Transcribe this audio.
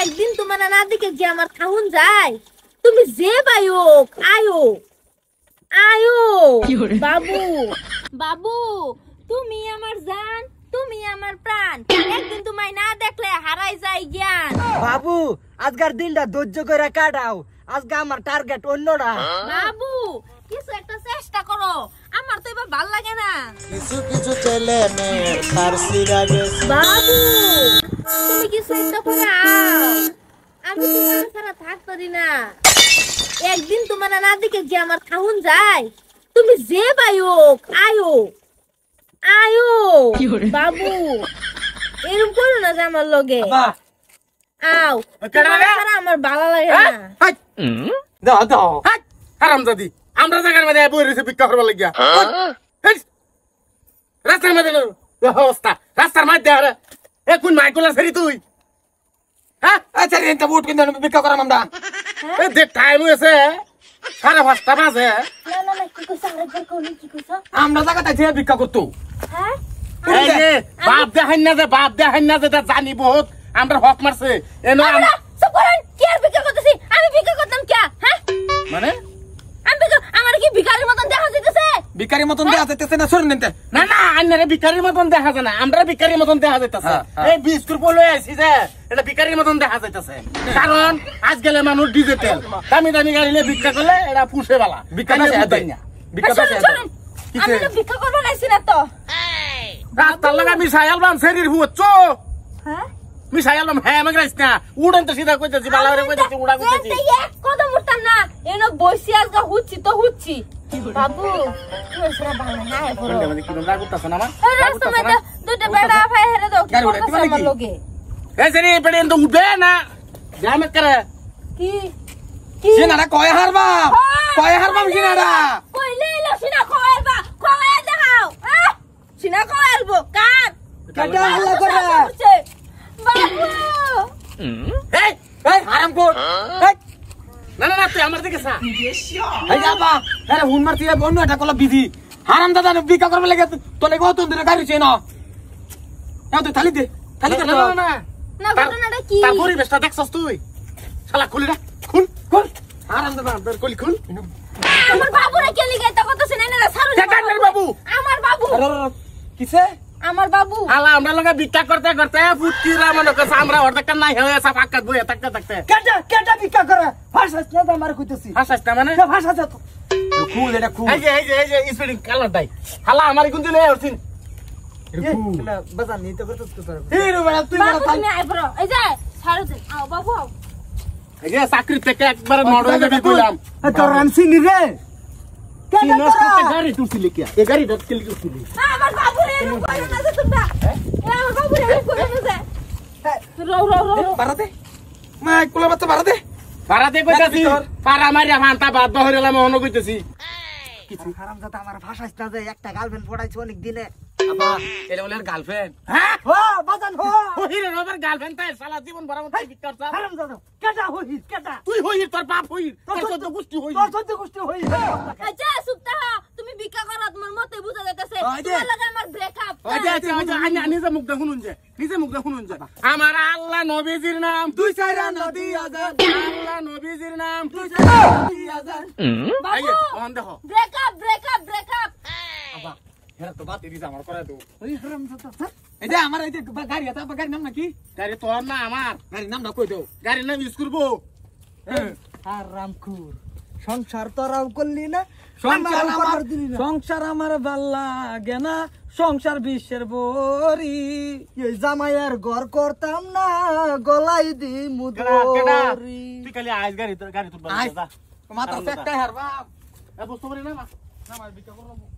একদিন তোমার না দিকে যে আমার খাউন যায় তুমি যে বাইও আয়ো আয়ো বাবু বাবু তুমি আমার জান তুমি আমার প্রাণ একদিন তোমায় না দেখলে হারাই যায় জ্ঞান বাবু আজকের দিনটা ধৈর্য করে কাটাও আজকে আমার টার্গেট অন্যরা বাবু কিছু একটা চেষ্টা করো আমার তো এবার ভাল লাগে না কিছু কিছু ছেলে মেয়ে ফার্সি লাগে বাবু তুমি কিছু একটা করে আও আমি তোমার ছাড়া থাকতে পারি না একদিন তোমার না দিকে যে আমার খাউন যায় তুমি যে বাইও আয়ো আয়ো বাবু এরকম করো না যে আমার লগে আও তোমার ছাড়া আমার ভালো লাগে না দাও দাও হারামজাদি আমরা জায়গার মধ্যে বই রয়েছে ভিক্ষা করবার লাগিয়া রাস্তার মধ্যে অবস্থা রাস্তার মধ্যে আর কোন মাইকুলা সেরি তুই হ্যাঁ আচ্ছা এটা বুট কিনতে ভিক্ষা করাম আমরা এই দেখ টাইম হয়েছে 5:30 বাজে না না না কি কইছ আরেকবার কোনি কি কইছ আমরা জায়গাটা যে ভিক্ষা করতো হ্যাঁ এই যে বাপ দেখাই না যে জানি বহুত আমরা হক মারছে এনো আমরা সব করেন কি আর ভিক্ষা করতেছি আমি ভিক্ষা করতাম কি হ্যাঁ মানে আমি ভিক্ষা আমার কি ভিখারির মতন দেখা যাইতেছে ভিখারির মতন দেখা যাইতেছে না শুনুন না না আন্নারে ভিখারির মতন দেখা যায় না আমরা ভিখারির মতন দেখা যাইতেছে এই বিস্কুট বলে আইছি যে এটা ভিখারির মতন দেখা যাইতেছে কারণ আজ গেলে মানুষ ডিজিটাল দামি দামি গাড়িলে ভিক্ষা করলে এটা পুষে বালা ভিক্ষা না দেয় না ভিক্ষা আমি তো ভিক্ষা করব নাইছি না তো রাস্তার লাগা মিশাইল বান শরীর হুচ্চো হ্যাঁ মিশাইল হ্যাঁ আমাকে রাইছ না উড়ন তো সিধা কইতেছি বালা করে কইতেছি উড়া কইতেছি কদম উঠতাম না এনো বসি আজকে হুচ্ছি তো হুচ্ছি বাবু তুই সেরা ভালো না হে বড় মানে কি রাগ উঠতাছ না আমার রাস্তা মধ্যে দুটো বেড়া ফাই হেরে দাও কি করতেছ আমার লগে এই সেরি পেড়ে তো উঠবে না জামত করে কি কি সিনারা কয় হারবা সিনারা কইলে এলো সিনা কয়বা কয় দেখাও সিনা কয়লবো কাট কাটা হাল্লা করে বাবু এই এই হারামখোর এই না না না তুই আমার দিকে সা এই যাবা আরে হুন মারতি অন্য এটা কলা বিধি হারাম দাদা ভিক্ষা করবে লাগে তোলে কত দিন গাড়ি চেন এও তো থালি দে না না না না ঘটনাটা কি তার পরিবেশটা দেখছস তুই শালা খুলি না খুল হারাম দাদা তোর কলি খুল আমার বাবুরে কে লিগে তা কত শুনে না সারু কান্নার বাবু আমার বাবু কিসে আমার বাবু আলা আমরা লগা ভিক্ষা করতে করতে ফুটকিরা মনে করছ আমরা অর্ধেক নাই হয়ে সব আকাত বইয়া থাকতে কেটা ভিক্ষা করে ভাষাস না আমার কইতেছি হাসাস না মানে ভাষা যা তো খুল এটা খুল এই যে স্পিডিং কালার দাই হালা আমারে কোন দিলে হরছিন বাজার নিতে করতে তো এই রে বড় তুই বাবু তুমি আই বড় এই যে সারু দে আও বাবু আও এই যে চাকরি থেকে একবার নড়ে যাবে কইলাম তোর রাম সিনি রে সিনস করতে গাড়ি তুলছিলি কি এই গাড়ি ধরছিলি কি আমার বাবুরে এরকম কইরা না যে তোমরা আমার বাবুরে এরকম কইরা না যে রো বাড়াতে মা কোলা বাচ্চা বাড়াতে পারাতে কইতাছি পারা মারিয়া ভান্তা বাদ বহরেলা মন কইতাছি কিছু হারাম জাতা আমার ভাষাস না যে একটা গার্লফ্রেন্ড পড়াইছে অনেক দিনে আপা এলে বলে গার্লফ্রেন্ড হ্যাঁ হো বাজান হো ওহিরে রবার গার্লফ্রেন্ড তাই সারা জীবন বড় মত বিক্কার চা হারাম জাতা কেটা হইস কেটা তুই হইর তোর বাপ হইর তোর চোদ্দ গোষ্ঠী হইর তোর সত্যি গোষ্ঠী হইস আচ্ছা সুপ্তা তুমি ভিক্ষা করো তোমার মতে বুঝা যাইতাছে ওই যে। তোমার লাগে আমার ব্রেকআপ নিজে মুখ দেখুন যে আমার আল্লাহ নবীজির নাম দুই চাইরা নদী আজান আল্লাহ নবীজির নাম দুই চাইরা নদী আজান এই বাবু অন দেখো ব্রেকআপ আপা হেরা তো বাত এরি আমার করে দাও ওই হারাম জাতা এই যে আমার এই যে গাড়ি আছে গাড়ির নাম নাকি গাড়ি তোর না আমার গাড়ির নাম না কই দাও গাড়ির নাম ইউজ করবো হারামখোর সংসার তোরাও করলি না সংসার আমার ভাল লাগে না সংসার বিশ্বের বরি এই জামাইয়ের ঘর করতাম না গলাই দি মুদরি তুই খালি আইস গাড়ি তোর মাথা ফেকটাই হারবা বুঝতে পারি না মা বিকা করবো